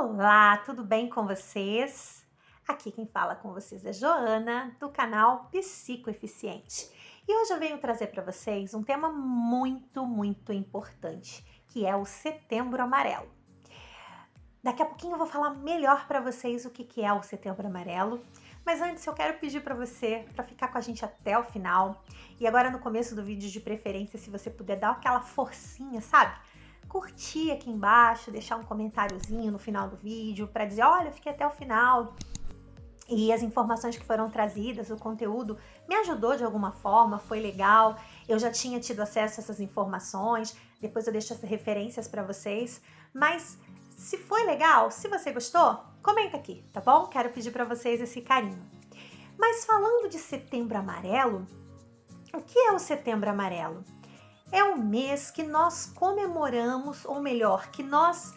Olá, tudo bem com vocês? Aqui quem fala com vocês é Joana, do canal Psicoeficiente. E hoje eu venho trazer para vocês um tema muito importante, que é o Setembro Amarelo. Daqui a pouquinho eu vou falar melhor para vocês o que é o Setembro Amarelo, mas antes eu quero pedir para você para ficar com a gente até o final. E agora no começo do vídeo, de preferência, se você puder dar aquela forcinha, sabe? Curtir aqui embaixo, deixar um comentáriozinho no final do vídeo para dizer, olha, eu fiquei até o final e as informações que foram trazidas, o conteúdo me ajudou de alguma forma, foi legal, eu já tinha tido acesso a essas informações, depois eu deixo as referências para vocês, mas se foi legal, se você gostou, comenta aqui, tá bom? Quero pedir para vocês esse carinho. Mas falando de Setembro Amarelo, o que é o Setembro Amarelo? É um mês que nós comemoramos, ou melhor, que nós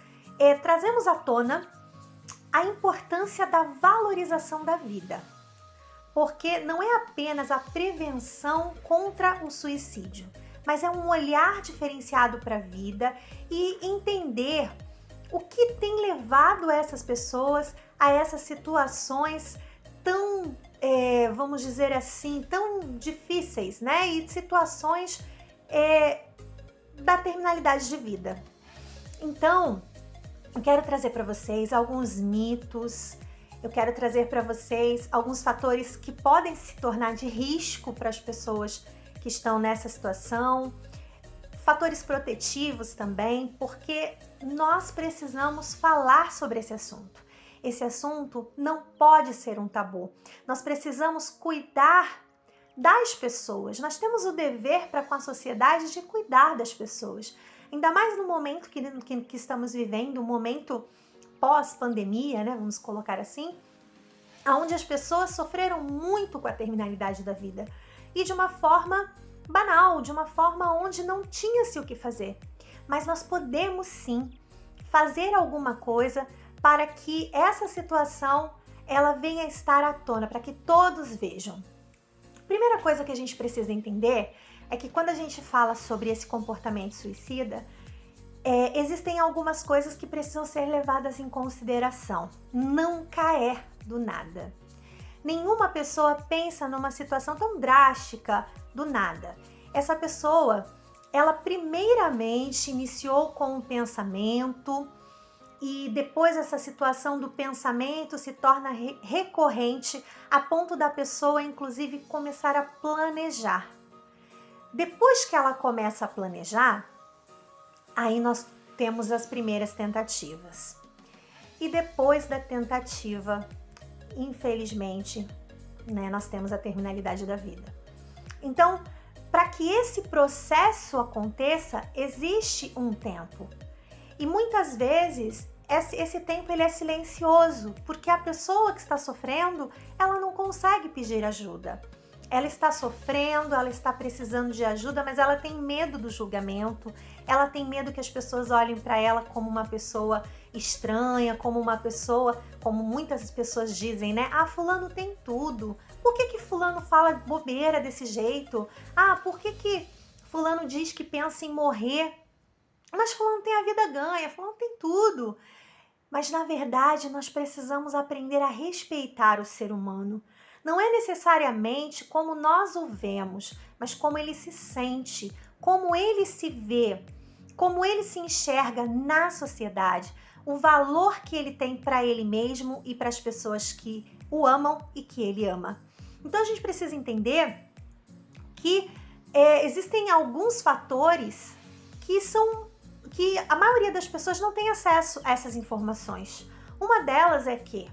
trazemos à tona a importância da valorização da vida. Porque não é apenas a prevenção contra o suicídio, mas é um olhar diferenciado para a vida e entender o que tem levado essas pessoas a essas situações tão, vamos dizer assim, tão difíceis, né? E situações da terminalidade de vida. Então, eu quero trazer para vocês alguns mitos, eu quero trazer para vocês alguns fatores que podem se tornar de risco para as pessoas que estão nessa situação, fatores protetivos também, porque nós precisamos falar sobre esse assunto. Esse assunto não pode ser um tabu. Nós precisamos cuidar das pessoas. Nós temos o dever para com a sociedade de cuidar das pessoas. Ainda mais no momento que estamos vivendo, um momento pós-pandemia, né? Vamos colocar assim, onde as pessoas sofreram muito com a terminalidade da vida. E de uma forma banal, de uma forma onde não tinha-se o que fazer. Mas nós podemos sim fazer alguma coisa para que essa situação ela venha a estar à tona, para que todos vejam. Primeira coisa que a gente precisa entender é que quando a gente fala sobre esse comportamento suicida, existem algumas coisas que precisam ser levadas em consideração. Nunca é do nada. Nenhuma pessoa pensa numa situação tão drástica do nada. Essa pessoa, ela primeiramente iniciou com um pensamento e depois essa situação do pensamento se torna recorrente a ponto da pessoa, inclusive, começar a planejar. Depois que ela começa a planejar, aí nós temos as primeiras tentativas. E depois da tentativa, infelizmente, né, nós temos a terminalidade da vida. Então, para que esse processo aconteça, existe um tempo. E muitas vezes, esse tempo ele é silencioso, porque a pessoa que está sofrendo, ela não consegue pedir ajuda. Ela está sofrendo, ela está precisando de ajuda, mas ela tem medo do julgamento, ela tem medo que as pessoas olhem para ela como uma pessoa estranha, como uma pessoa, como muitas pessoas dizem, né? Ah, fulano tem tudo. Por que fulano fala bobeira desse jeito? Ah, por que fulano diz que pensa em morrer? Mas fulano tem a vida ganha, fulano tem tudo. Mas na verdade nós precisamos aprender a respeitar o ser humano. Não é necessariamente como nós o vemos, mas como ele se sente, como ele se vê, como ele se enxerga na sociedade, o valor que ele tem para ele mesmo e para as pessoas que o amam e que ele ama. Então a gente precisa entender que existem alguns fatores que a maioria das pessoas não tem acesso a essas informações. Uma delas é que,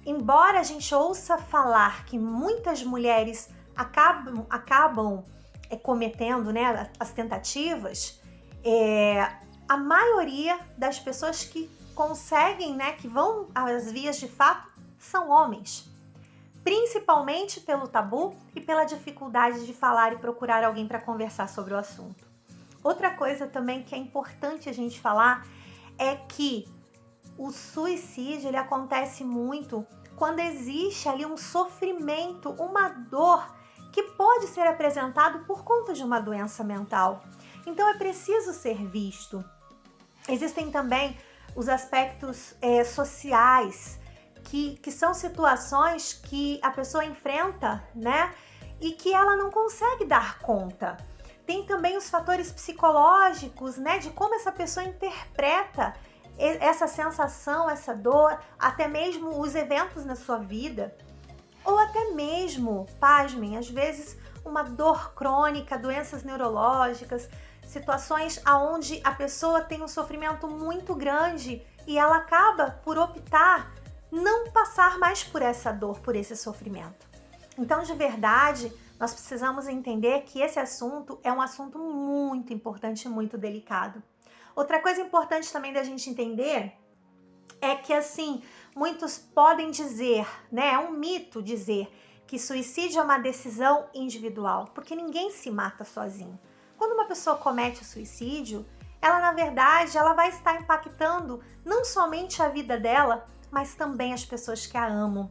embora a gente ouça falar que muitas mulheres acabam cometendo, né, as tentativas, a maioria das pessoas que conseguem, né, que vão às vias de fato, são homens. Principalmente pelo tabu e pela dificuldade de falar e procurar alguém para conversar sobre o assunto. Outra coisa também que é importante a gente falar é que o suicídio ele acontece muito quando existe ali um sofrimento, uma dor que pode ser apresentado por conta de uma doença mental. Então é preciso ser visto. Existem também os aspectos sociais, que são situações que a pessoa enfrenta, né? E que ela não consegue dar conta. Tem também os fatores psicológicos, né? De como essa pessoa interpreta essa sensação, essa dor, até mesmo os eventos na sua vida. Ou até mesmo, pasmem, às vezes uma dor crônica, doenças neurológicas, situações onde a pessoa tem um sofrimento muito grande e ela acaba por optar não passar mais por essa dor, por esse sofrimento. Então, de verdade, nós precisamos entender que esse assunto é um assunto muito importante e muito delicado. Outra coisa importante também da gente entender é que, assim, muitos podem dizer, né, é um mito dizer que suicídio é uma decisão individual, porque ninguém se mata sozinho. Quando uma pessoa comete o suicídio, ela, na verdade, ela vai estar impactando não somente a vida dela, mas também as pessoas que a amam.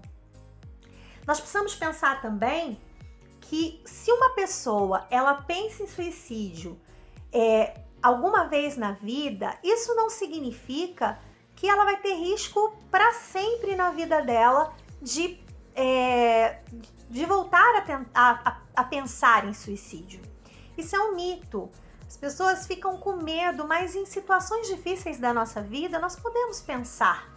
Nós precisamos pensar também que se uma pessoa ela pensa em suicídio alguma vez na vida, isso não significa que ela vai ter risco para sempre na vida dela de voltar a pensar em suicídio. Isso é um mito. As pessoas ficam com medo, mas em situações difíceis da nossa vida nós podemos pensar.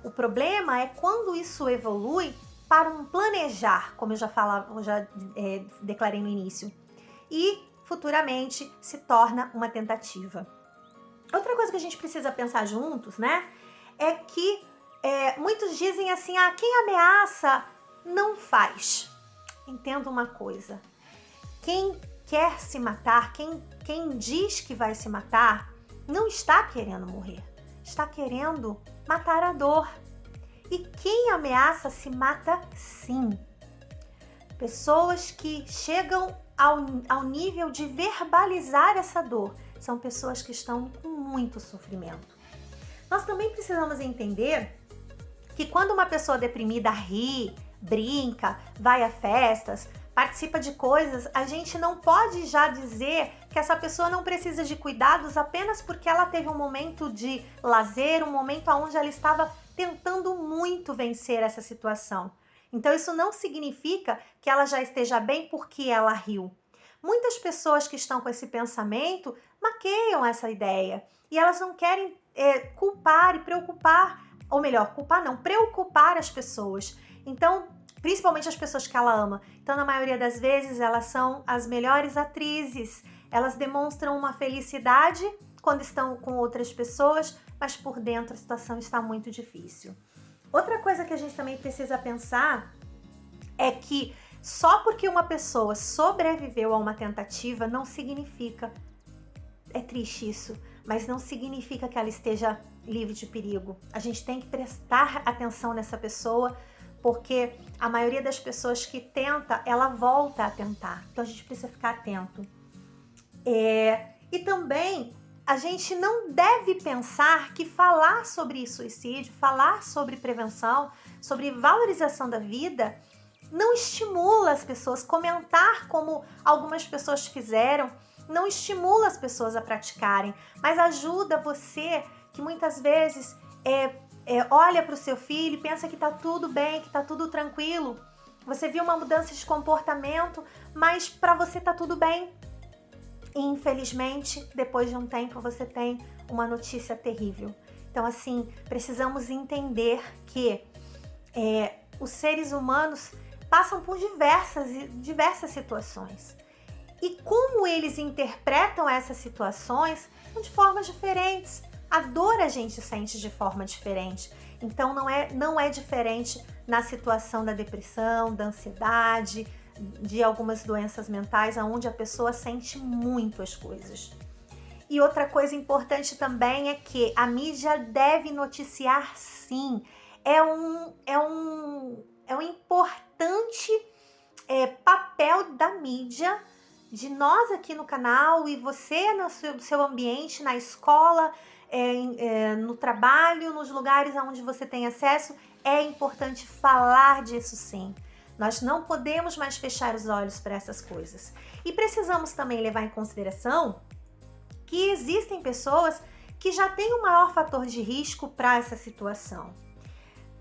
O problema é quando isso evolui para um planejar, como eu já declarei no início, e futuramente se torna uma tentativa. Outra coisa que a gente precisa pensar juntos, né, é que muitos dizem assim, quem ameaça não faz. Entenda uma coisa, quem quer se matar, quem diz que vai se matar, não está querendo morrer, está querendo matar a dor. E quem ameaça se mata sim. Pessoas que chegam ao nível de verbalizar essa dor são pessoas que estão com muito sofrimento. Nós também precisamos entender que quando uma pessoa deprimida ri, brinca, vai a festas, participa de coisas, a gente não pode já dizer que essa pessoa não precisa de cuidados apenas porque ela teve um momento de lazer, um momento onde ela estava tentando muito vencer essa situação. Então isso não significa que ela já esteja bem porque ela riu. Muitas pessoas que estão com esse pensamento maqueiam essa ideia e elas não querem culpar e preocupar, ou melhor, culpar não, preocupar as pessoas. Então, principalmente as pessoas que ela ama. Então, na maioria das vezes, elas são as melhores atrizes. Elas demonstram uma felicidade quando estão com outras pessoas, mas por dentro a situação está muito difícil. Outra coisa que a gente também precisa pensar é que só porque uma pessoa sobreviveu a uma tentativa não significa, é triste isso, mas não significa que ela esteja livre de perigo. A gente tem que prestar atenção nessa pessoa, porque a maioria das pessoas que tenta, ela volta a tentar. Então a gente precisa ficar atento. E também a gente não deve pensar que falar sobre suicídio, falar sobre prevenção, sobre valorização da vida, não estimula as pessoas. Comentar como algumas pessoas fizeram, não estimula as pessoas a praticarem, mas ajuda você que muitas vezes olha para o seu filho e pensa que está tudo bem, que está tudo tranquilo. Você viu uma mudança de comportamento, mas para você está tudo bem. E, infelizmente, depois de um tempo, você tem uma notícia terrível. Então, assim, precisamos entender que os seres humanos passam por diversas situações. E como eles interpretam essas situações de formas diferentes. A dor a gente sente de forma diferente. Então, não é diferente na situação da depressão, da ansiedade, de algumas doenças mentais, onde a pessoa sente muito as coisas. E outra coisa importante também é que a mídia deve noticiar sim. É um importante papel da mídia, de nós aqui no canal e você no seu ambiente, na escola, no trabalho, nos lugares onde você tem acesso. É importante falar disso sim. Nós não podemos mais fechar os olhos para essas coisas. E precisamos também levar em consideração que existem pessoas que já tem um maior fator de risco para essa situação.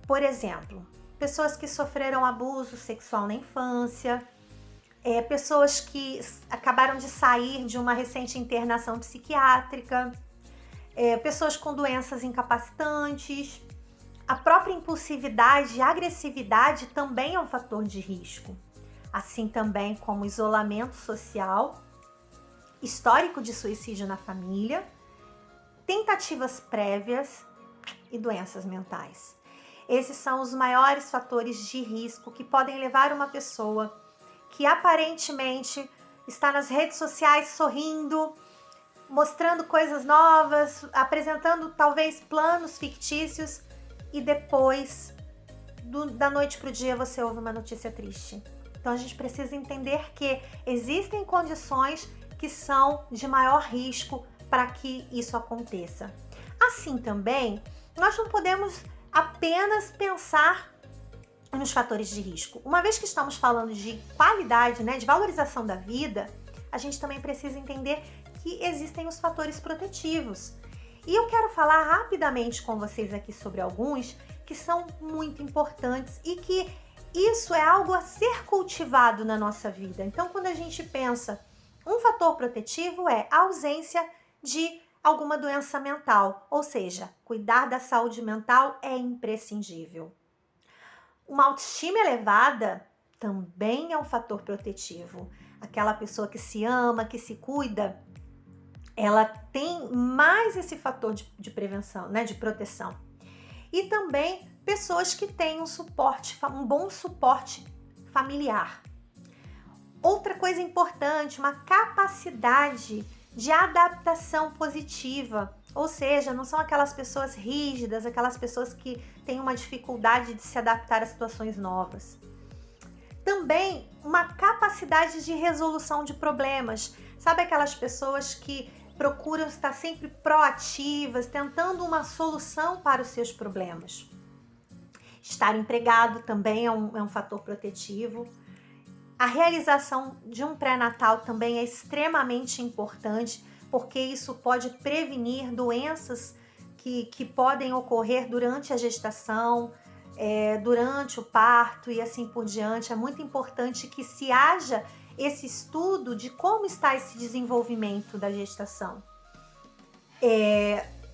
Por exemplo, pessoas que sofreram abuso sexual na infância, pessoas que acabaram de sair de uma recente internação psiquiátrica, pessoas com doenças incapacitantes. A própria impulsividade e agressividade também é um fator de risco, assim também como isolamento social, histórico de suicídio na família, tentativas prévias e doenças mentais. Esses são os maiores fatores de risco que podem levar uma pessoa que aparentemente está nas redes sociais sorrindo, mostrando coisas novas, apresentando talvez planos fictícios e depois, da noite para o dia, você ouve uma notícia triste. Então a gente precisa entender que existem condições que são de maior risco para que isso aconteça. Assim também, nós não podemos apenas pensar nos fatores de risco. Uma vez que estamos falando de qualidade, de valorização da vida, a gente também precisa entender que existem os fatores protetivos. E eu quero falar rapidamente com vocês aqui sobre alguns que são muito importantes e que isso é algo a ser cultivado na nossa vida. Então, quando a gente pensa, um fator protetivo é a ausência de alguma doença mental, ou seja, cuidar da saúde mental é imprescindível. Uma autoestima elevada também é um fator protetivo. Aquela pessoa que se ama, que se cuida, ela tem mais esse fator de prevenção, de proteção. E também pessoas que têm um bom suporte familiar. Outra coisa importante, uma capacidade de adaptação positiva, ou seja, não são aquelas pessoas rígidas, aquelas pessoas que têm uma dificuldade de se adaptar a situações novas. Também uma capacidade de resolução de problemas. Sabe aquelas pessoas que procuram estar sempre proativas, tentando uma solução para os seus problemas. Estar empregado também é um fator protetivo. A realização de um pré-natal também é extremamente importante, porque isso pode prevenir doenças que podem ocorrer durante a gestação, durante o parto e assim por diante. É muito importante que se haja esse estudo de como está esse desenvolvimento da gestação.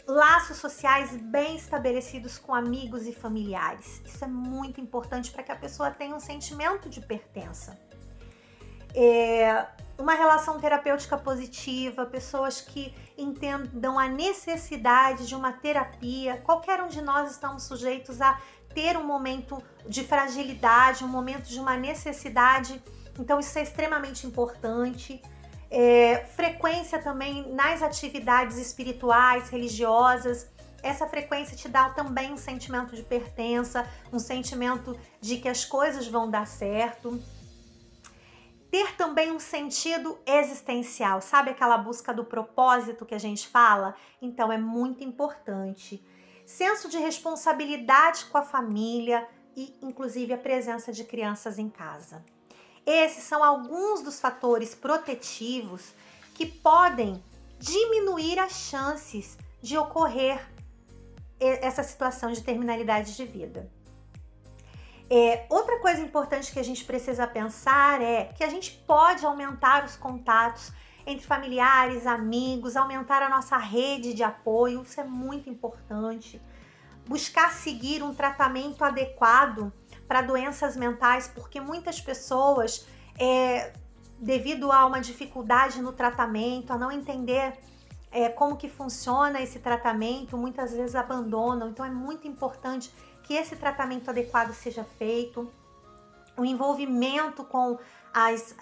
Laços sociais bem estabelecidos com amigos e familiares. Isso é muito importante para que a pessoa tenha um sentimento de pertença. Uma relação terapêutica positiva, pessoas que entendam a necessidade de uma terapia. Qualquer um de nós estamos sujeitos a ter um momento de fragilidade, um momento de uma necessidade. Então isso é extremamente importante. Frequência também nas atividades espirituais, religiosas. Essa frequência te dá também um sentimento de pertença, um sentimento de que as coisas vão dar certo. Ter também um sentido existencial, sabe aquela busca do propósito que a gente fala? Então é muito importante. Senso de responsabilidade com a família e inclusive a presença de crianças em casa. Esses são alguns dos fatores protetivos que podem diminuir as chances de ocorrer essa situação de terminalidade de vida. Outra coisa importante que a gente precisa pensar é que a gente pode aumentar os contatos entre familiares, amigos, aumentar a nossa rede de apoio, isso é muito importante. Buscar seguir um tratamento adequado para doenças mentais, porque muitas pessoas, devido a uma dificuldade no tratamento, a não entender como que funciona esse tratamento, muitas vezes abandonam. Então é muito importante que esse tratamento adequado seja feito. O envolvimento com as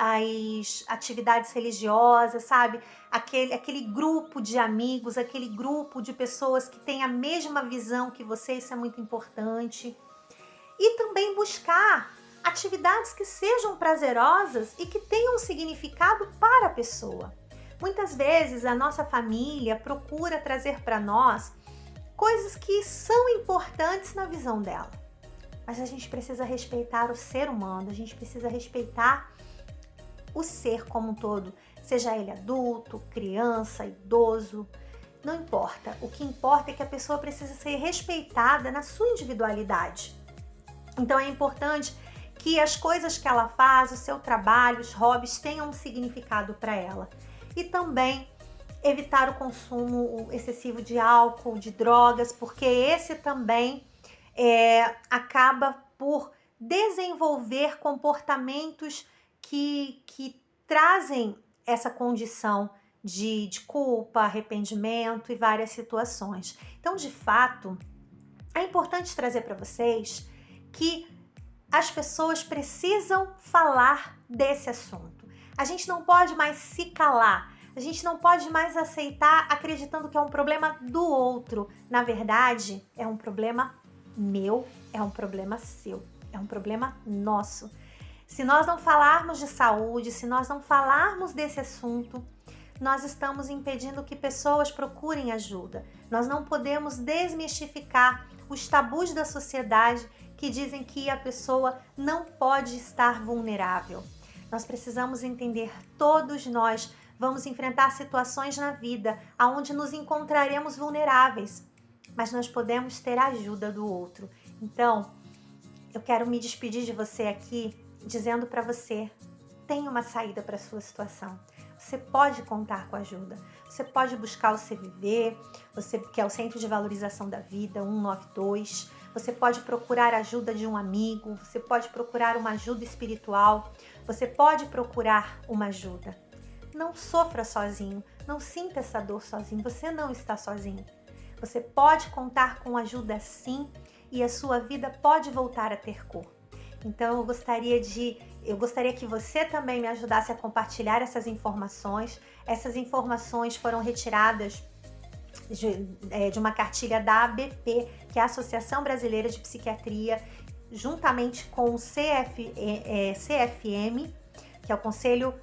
atividades religiosas, sabe? Aquele grupo de amigos, aquele grupo de pessoas que têm a mesma visão que você, isso é muito importante. E também buscar atividades que sejam prazerosas e que tenham um significado para a pessoa. Muitas vezes a nossa família procura trazer para nós coisas que são importantes na visão dela. Mas a gente precisa respeitar o ser humano, a gente precisa respeitar o ser como um todo, seja ele adulto, criança, idoso. não importa. O que importa é que a pessoa precisa ser respeitada na sua individualidade. Então é importante que as coisas que ela faz, o seu trabalho, os hobbies tenham um significado para ela. E também evitar o consumo excessivo de álcool, de drogas, porque esse também acaba por desenvolver comportamentos que trazem essa condição de culpa, arrependimento e várias situações. Então, de fato, é importante trazer para vocês que as pessoas precisam falar desse assunto. A gente não pode mais se calar. A gente não pode mais aceitar acreditando que é um problema do outro. Na verdade, é um problema meu, é um problema seu, é um problema nosso. Se nós não falarmos de saúde, se nós não falarmos desse assunto, nós estamos impedindo que pessoas procurem ajuda. Nós não podemos desmistificar os tabus da sociedade que dizem que a pessoa não pode estar vulnerável. Nós precisamos entender, todos nós vamos enfrentar situações na vida onde nos encontraremos vulneráveis, mas nós podemos ter a ajuda do outro. Então, eu quero me despedir de você aqui dizendo para você, tem uma saída para a sua situação. Você pode contar com ajuda. Você pode buscar o CVV, que é o Centro de Valorização da Vida, 192. Você pode procurar a ajuda de um amigo. Você pode procurar uma ajuda espiritual. Você pode procurar uma ajuda. Não sofra sozinho. Não sinta essa dor sozinho. Você não está sozinho. Você pode contar com ajuda sim e a sua vida pode voltar a ter cor. Então eu gostaria que você também me ajudasse a compartilhar essas informações. Essas informações foram retiradas de uma cartilha da ABP, que é a Associação Brasileira de Psiquiatria, juntamente com o CFM, que é o Conselho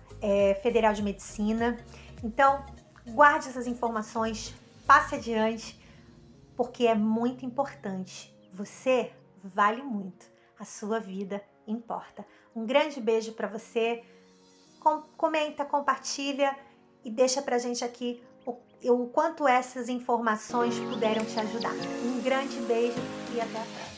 Federal de Medicina. Então, guarde essas informações, passe adiante, porque é muito importante. Você vale muito. A sua vida importa. Um grande beijo para você. Comenta, compartilha e deixa pra gente aqui o quanto essas informações puderam te ajudar. Um grande beijo e até a próxima.